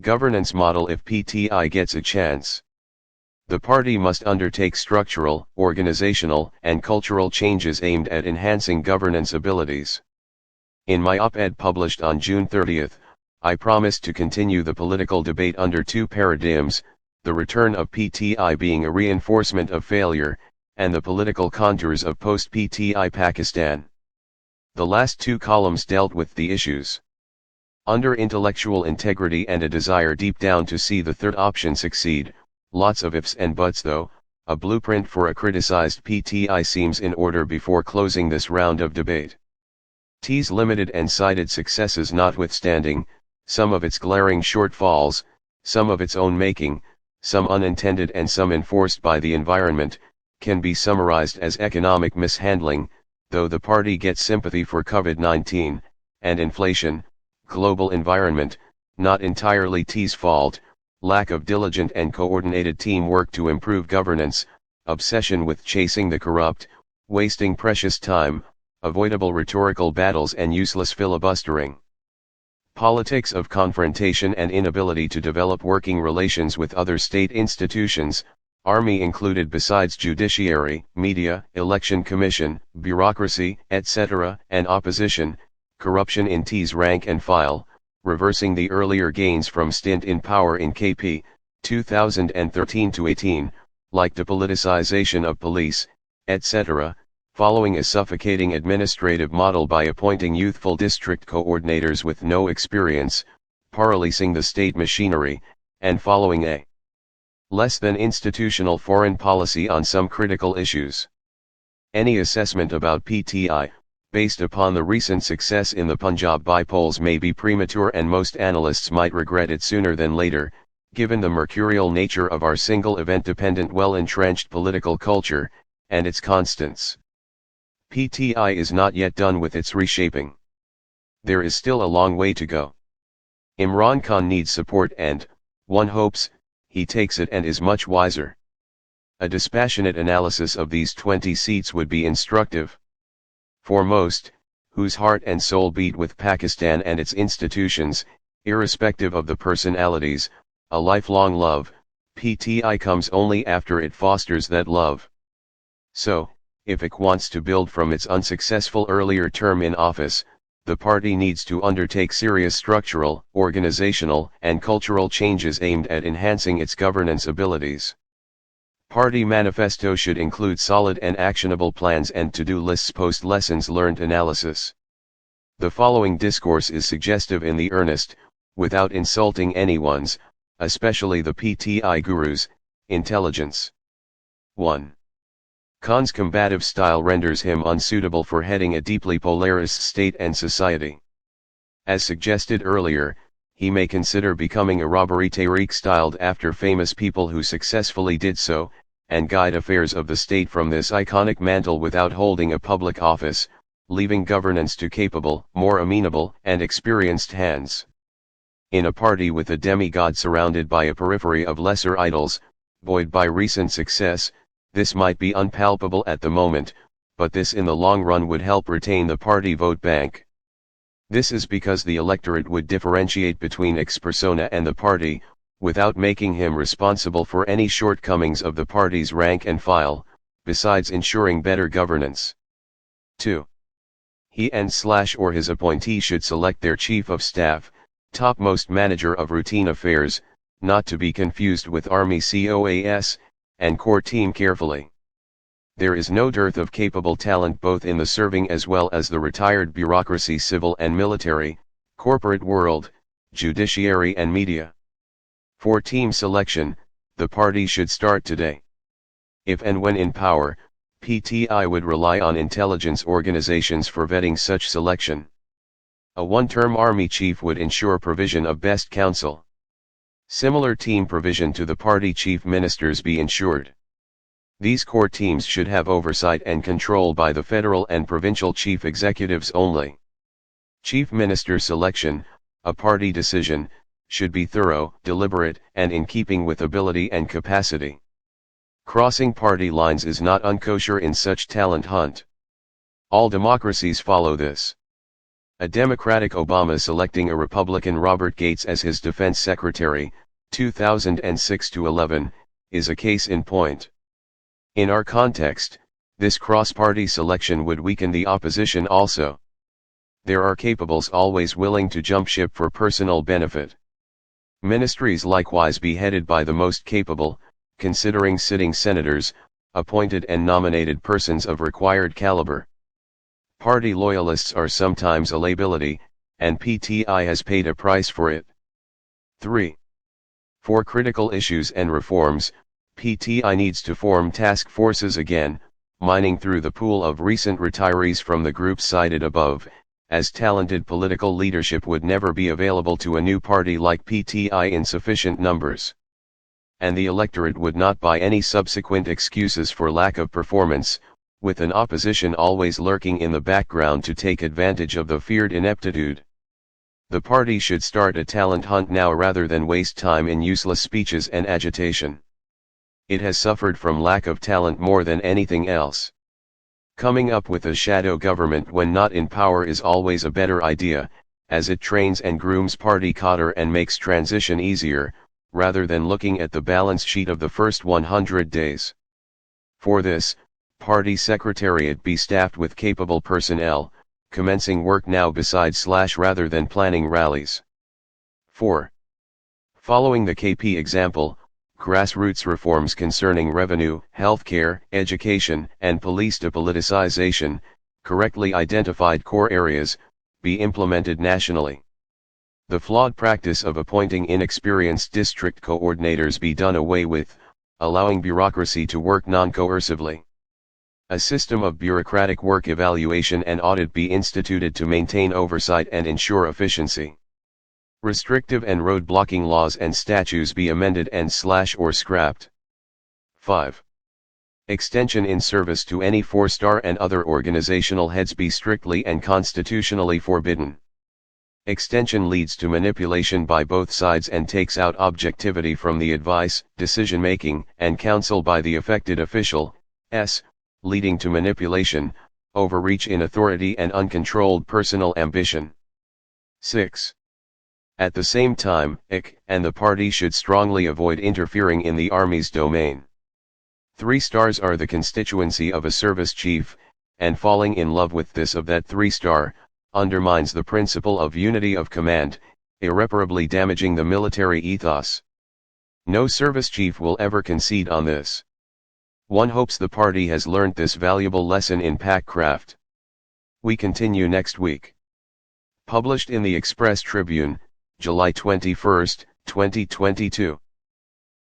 Governance model. If PTI gets a chance, the party must undertake structural, organizational, and cultural changes aimed at enhancing governance abilities. In my op-ed published on June 30, I promised to continue the political debate under two paradigms, the return of PTI being a reinforcement of failure, and the political contours of post-PTI Pakistan. The last two columns dealt with the issues. Under intellectual integrity and a desire deep down to see the third option succeed, lots of ifs and buts though, a blueprint for a criticized PTI seems in order before closing this round of debate. T's limited and cited successes notwithstanding, some of its glaring shortfalls, some of its own making, some unintended and some enforced by the environment, can be summarized as economic mishandling, though the party gets sympathy for COVID-19, and inflation, global environment, not entirely T's fault, lack of diligent and coordinated teamwork to improve governance, obsession with chasing the corrupt, wasting precious time, avoidable rhetorical battles and useless filibustering. Politics of confrontation and inability to develop working relations with other state institutions, army included besides judiciary, media, election commission, bureaucracy, etc., and opposition, corruption in T's rank and file, reversing the earlier gains from stint in power in KP, 2013-18, like depoliticization of police, etc., following a suffocating administrative model by appointing youthful district coordinators with no experience, paralyzing the state machinery, and following a less than institutional foreign policy on some critical issues. Any assessment about PTI, based upon the recent success in the Punjab by-polls, may be premature, and most analysts might regret it sooner than later, given the mercurial nature of our single event-dependent well-entrenched political culture, and its constants. PTI is not yet done with its reshaping. There is still a long way to go. Imran Khan needs support and, one hopes, he takes it and is much wiser. A dispassionate analysis of these 20 seats would be instructive. For most, whose heart and soul beat with Pakistan and its institutions, irrespective of the personalities, a lifelong love, PTI comes only after it fosters that love. So, if it wants to build from its unsuccessful earlier term in office, the party needs to undertake serious structural, organizational, and cultural changes aimed at enhancing its governance abilities. Party manifesto should include solid and actionable plans and to-do lists post lessons learned analysis. The following discourse is suggestive in the earnest, without insulting anyone's, especially the PTI gurus, intelligence. 1. Khan's combative style renders him unsuitable for heading a deeply polarized state and society. As suggested earlier, he may consider becoming a Rabari Tariq styled after famous people who successfully did so, and guide affairs of the state from this iconic mantle without holding a public office, leaving governance to capable, more amenable, and experienced hands. In a party with a demigod surrounded by a periphery of lesser idols, buoyed by recent success, this might be unpalpable at the moment, but this in the long run would help retain the party vote bank. This is because the electorate would differentiate between ex persona and the party, without making him responsible for any shortcomings of the party's rank and file, besides ensuring better governance. 2. He and/or his appointee should select their chief of staff, topmost manager of routine affairs, not to be confused with Army COAS, and core team carefully. There is no dearth of capable talent both in the serving as well as the retired bureaucracy, civil and military, corporate world, judiciary and media. For team selection, the party should start today. If and when in power, PTI would rely on intelligence organizations for vetting such selection. A one-term army chief would ensure provision of best counsel. Similar team provision to the party chief ministers be ensured. These core teams should have oversight and control by the federal and provincial chief executives only. Chief minister selection, a party decision, should be thorough, deliberate, and in keeping with ability and capacity. Crossing party lines is not unkosher in such talent hunt. All democracies follow this. A Democratic Obama selecting a Republican Robert Gates as his defense secretary, 2006-11, is a case in point. In our context, this cross-party selection would weaken the opposition also. There are capables always willing to jump ship for personal benefit. Ministries likewise be headed by the most capable, considering sitting senators, appointed and nominated persons of required caliber. Party loyalists are sometimes a liability, and PTI has paid a price for it. 3. For critical issues and reforms, PTI needs to form task forces again, mining through the pool of recent retirees from the groups cited above, as talented political leadership would never be available to a new party like PTI in sufficient numbers. And the electorate would not buy any subsequent excuses for lack of performance, with an opposition always lurking in the background to take advantage of the feared ineptitude. The party should start a talent hunt now rather than waste time in useless speeches and agitation. It has suffered from lack of talent more than anything else. Coming up with a shadow government when not in power is always a better idea, as it trains and grooms party cadre and makes transition easier, rather than looking at the balance sheet of the first 100 days. For this, party secretariat be staffed with capable personnel, commencing work now besides rather than planning rallies. 4. Following the KP example, grassroots reforms concerning revenue, healthcare, education, and police depoliticization, correctly identified core areas, be implemented nationally. The flawed practice of appointing inexperienced district coordinators be done away with, allowing bureaucracy to work non-coercively. A system of bureaucratic work evaluation and audit be instituted to maintain oversight and ensure efficiency. Restrictive and road-blocking laws and statutes be amended and or scrapped. 5. Extension in service to any 4-star and other organizational heads be strictly and constitutionally forbidden. Extension leads to manipulation by both sides and takes out objectivity from the advice, decision-making, and counsel by the affected official, leading to manipulation, overreach in authority and uncontrolled personal ambition. 6. At the same time, IC and the party should strongly avoid interfering in the Army's domain. 3-stars are the constituency of a service chief, and falling in love with this of that 3-star, undermines the principle of unity of command, irreparably damaging the military ethos. No service chief will ever concede on this. One hopes the party has learned this valuable lesson in packcraft. We continue next week. Published in the Express Tribune, July 21, 2022.